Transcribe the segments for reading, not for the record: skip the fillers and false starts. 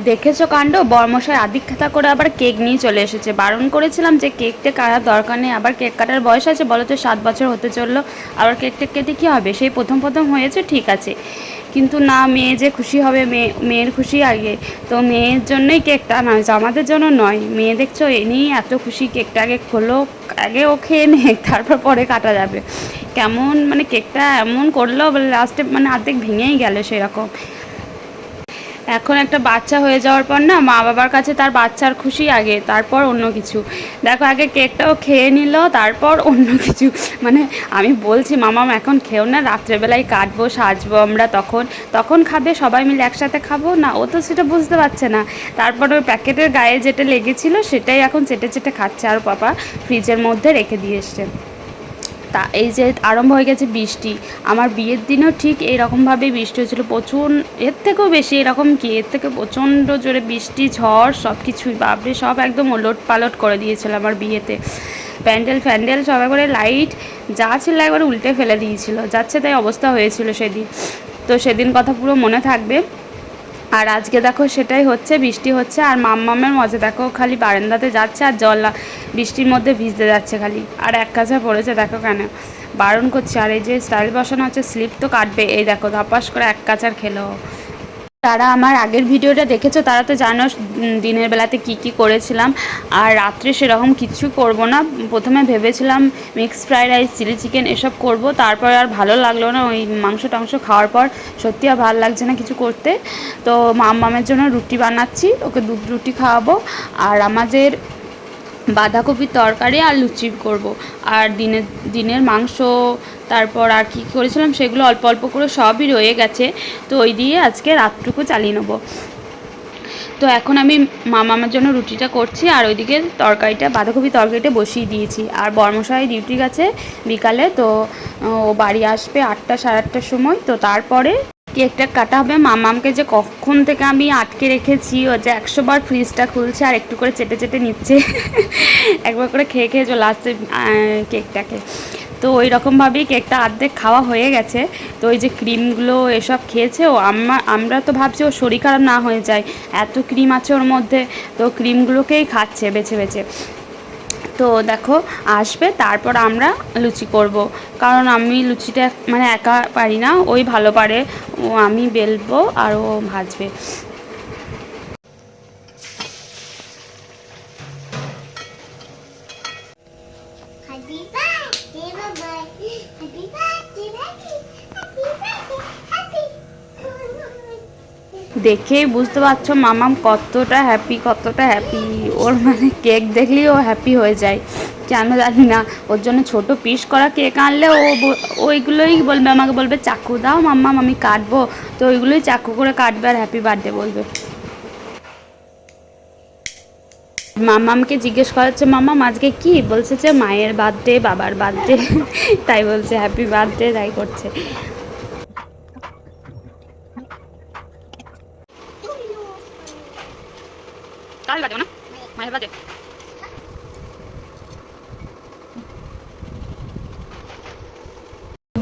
দেখেছো কাণ্ড, বরমশাই আদিক খাতা করে আবার কেক নিয়ে চলে এসেছে। বারণ করেছিলাম যে কেকটা কাটার দরকার নেই, আবার কেক কাটার বয়স আছে, বলো তো 7 বছর হতে চললো, আবার কেকটা কেটে কী হবে? সেই প্রথম প্রথম হয়েছে ঠিক আছে, কিন্তু না, মেয়ে যে খুশি হবে, মেয়ের খুশি আগে, তো মেয়ের জন্যই কেকটা, নয় আমাদের জন্য নয়। মেয়ে দেখছো এ নিয়েই এত খুশি, কেকটা আগে খোলো, আগে ও খেয়ে নে, তারপর পরে কাটা যাবে। কেমন মানে কেকটা এমন করলো, বলে লাস্টে মানে অর্ধেক ভেঙেই গেল সেরকম। এখন একটা বাচ্চা হয়ে যাওয়ার পর না, মা বাবার কাছে তার বাচ্চার খুশি আগে, তারপর অন্য কিছু। দেখো আগে কেকটাও খেয়ে নিল, তারপর অন্য কিছু। মানে আমি বলছি মামাম এখন খেও না, রাত্রেবেলায় কাটবো, সাজবো আমরা, তখন তখন খাবে, সবাই মিলে একসাথে খাবো না, ও তো সেটা বুঝতে পারছে না। তারপর ওই প্যাকেটের গায়ে যেটা লেগেছিল সেটাই এখন চেটে চেটে খাচ্ছে, আর পাপা ফ্রিজের মধ্যে রেখে দিয়ে এসছে। তা এই যে আরম্ভ হয়ে গেছে বৃষ্টি, আমার বিয়ের দিনেও ঠিক এইরকমভাবেই বৃষ্টি হয়েছিলো, প্রচুর, এর থেকেও বেশি, এরকম কি এর থেকে প্রচণ্ড জোরে বৃষ্টি, ঝড়, সব কিছুই বাপরে, সব একদম ওলট পালট করে দিয়েছিল আমার বিয়েতে। প্যান্ডেল ফ্যান্ডেল সব একবারে, লাইট যা ছিল একবারে উল্টে ফেলে দিয়েছিল, যাচ্ছে তাই অবস্থা হয়েছিল সেদিন। তো সেদিন কথা পুরো মনে থাকবে। আর আজকে দেখো সেটাই হচ্ছে, বৃষ্টি হচ্ছে, আর মাম্মামের মজা দেখো, খালি বারান্দাতে যাচ্ছে আর বৃষ্টির মধ্যে ভিজতে যাচ্ছে খালি, আর এক কাছা পড়েছে দেখো কেন, বারণ করছে। আর এই যে স্টাইল বসানো হচ্ছে, স্লিপ তো কাটবে, এই দেখো ধপাস করে এক কাচার খেলো। তারা আমার আগের ভিডিওটা দেখেছো, তারা তো জানো দিনের বেলাতে কি কি করেছিলাম। আর রাত্রে সেরকম কিছু করব না, প্রথমে ভেবেছিলাম mixed fried rice, chilli chicken এসব করব, তারপর আর ভালো লাগলো না, ওই মাংস টাংস খাওয়ার পর সত্যি আর ভালো লাগছে না কিছু করতে। তো মামের জন্য রুটি বানাচ্ছি, ওকে দুধ রুটি খাওয়াবো, আর আমাদের বাঁধাকপির তরকারি আর লুচি করব। আর দিনের মাংস, তারপর আর কি করেছিলাম সেগুলো অল্প অল্প করে সবই রয়ে গেছে, তো ওই দিয়ে আজকে রাতটুকু চালিয়ে নেবো। তো এখন আমি মামার জন্য রুটিটা করছি, আর ওইদিকে বাঁধাকপি তরকারিটা বসিয়ে দিয়েছি। আর বর্মশাই ডিউটি গেছে বিকালে, তো ও বাড়ি আসবে 8টা সাড়ে 8টার সময়, তো তারপরে কেকটা কাটা হবে। মামামকে যে কখন থেকে আমি আটকে রেখেছি, ও যে 100বার ফ্রিজটা খুলছে আর একটু করে চেটে চেটে নিচ্ছে, একবার করে খেয়ে খেয়ে চলে আসছে কেকটাকে। তো ওই রকমভাবেই কেকটা অর্ধেক খাওয়া হয়ে গেছে। তো ওই যে ক্রিমগুলো এসব খেয়েছে ও, আমরা তো ভাবছি ও শরীর খারাপ না হয়ে যায়, এত ক্রিম আছে ওর মধ্যে, তো ক্রিমগুলোকেই খাচ্ছে বেছে বেছে। তো দেখো আসবে, তারপর আমরা লুচি করব, কারণ আমি লুচিটা মানে একা পারি না, ওই ভালো পারে, ও আমি বেলবো আর ও ভাজবে। দেখেই বুঝতে পারছো মামাম কতটা হ্যাপি, কতটা হ্যাপি, ওর মানে কেক দেখলেই ও হ্যাপি হয়ে যায়, কেন জানি না। ওর জন্য ছোট পিস করা কেক আনলে ও ওইগুলোই বলবে, আমাকে বলবে চাকু দাও মাম্মাম আমি কাটবো, তো ওইগুলোই চাকু করে কাটবে আর হ্যাপি বার্থডে বলবে। মামামকে জিজ্ঞেস করা হচ্ছে মামাম আজকে কি, বলছে যে মায়ের বার্থডে, বাবার বার্থডে, তাই বলছে হ্যাপি বার্থডে, তাই করছে। কাল বাজে না, মায়ের বাজে।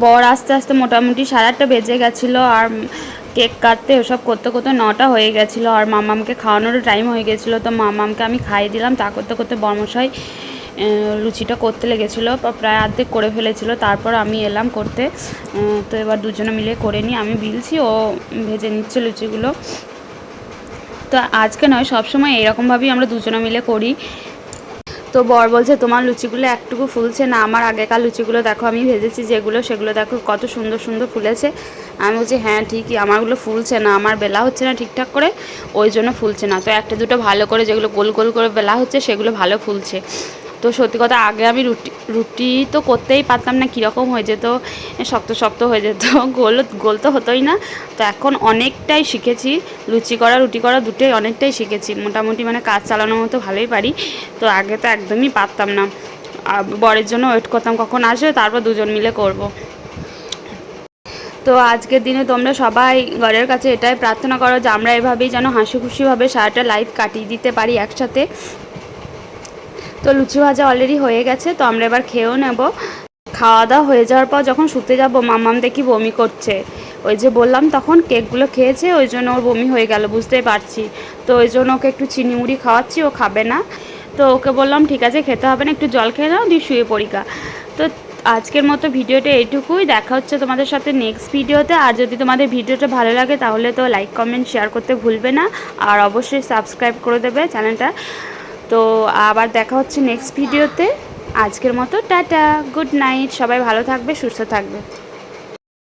বর আস্তে আস্তে মোটামুটি 8:30 বেজে গেছিলো, আর কেক কাটতে ওসব করতে করতে 9টা হয়ে গেছিলো, আর মামামকে খাওয়ানোরও টাইম হয়ে গেছিলো। তো মামামকে আমি খাইয়ে দিলাম, তা করতে করতে বর্মশাই লুচিটা করতে লেগেছিলো, প্রায় অর্ধেক করে ফেলেছিলো, তারপর আমি এলাম করতে। তো এবার দুজনে মিলে করে নিই, আমি বিলছি, ও ভেজে নিচ্ছে লুচিগুলো। তো আজকে নয়, সবসময় এরকমভাবেই আমরা দুজনে মিলে করি। তো বর বলছে তোমার লুচিগুলো একটুকু ফুলছে না, আমার আগেকার লুচিগুলো দেখো আমি ভেজেছি যেগুলো, সেগুলো দেখো কত সুন্দর সুন্দর ফুলেছে। আমি বলছি হ্যাঁ ঠিকই, আমারগুলো ফুলছে না, আমার বেলা হচ্ছে না ঠিকঠাক করে, ওই জন্য ফুলছে না। তো একটা দুটো ভালো করে যেগুলো গোল গোল করে বেলা হচ্ছে সেগুলো ভালো ফুলছে। তো সত্যি কথা, আগে আমি রুটি তো করতেই পারতাম না, কীরকম হয়ে যেত, শক্ত শক্ত হয়ে যেত, গোল তো হতোই না। তো এখন অনেকটাই শিখেছি, লুচি করা রুটি করা দুটোই অনেকটাই শিখেছি, মোটামুটি মানে কাজ চালানোর মতো ভালোই পারি। তো আগে তো একদমই পারতাম না, বরের জন্য ওয়েট করতাম কখন আসবে, তারপর দুজন মিলে করব। তো আজকের দিনে তোমরা সবাই ঘরের কাছে এটাই প্রার্থনা করো যে আমরা এভাবেই যেন হাসি খুশিভাবে সারাটা লাইফ কাটিয়ে দিতে পারি একসাথে। তো লুচি ভাজা অলরেডি হয়ে গেছে, তো আমরা এবার খেয়েও নেব। খাওয়া দাওয়া হয়ে যাওয়ার পর যখন শুতে যাব মাম্মাম দেখি বমি করছে। ওই যে বললাম তখন কেকগুলো খেয়েছে, ওই জন্য ওর বমি হয়ে গেল, বুঝতেই পারছি। তো ওই জন্য ওকে একটু চিনি মুড়ি খাওয়াচ্ছি, ও খাবে না। তো ওকে বললাম ঠিক আছে খেতে হবে না, একটু জল খেয়ে নাও, দিয়ে শুয়ে পড়িকা। তো আজকের মতো ভিডিওটা এইটুকুই। দেখা হচ্ছে তোমাদের সাথে নেক্সট ভিডিওতে। আর যদি তোমাদের ভিডিওটা ভালো লাগে তাহলে তো লাইক কমেন্ট শেয়ার করতে ভুলবে না, আর অবশ্যই সাবস্ক্রাইব করে দেবে চ্যানেলটা। তো আবার দেখা হচ্ছে নেক্সট ভিডিওতে। আজকের মতো টাটা, গুড নাইট, সবাই ভালো থাকবে, সুস্থ থাকবে।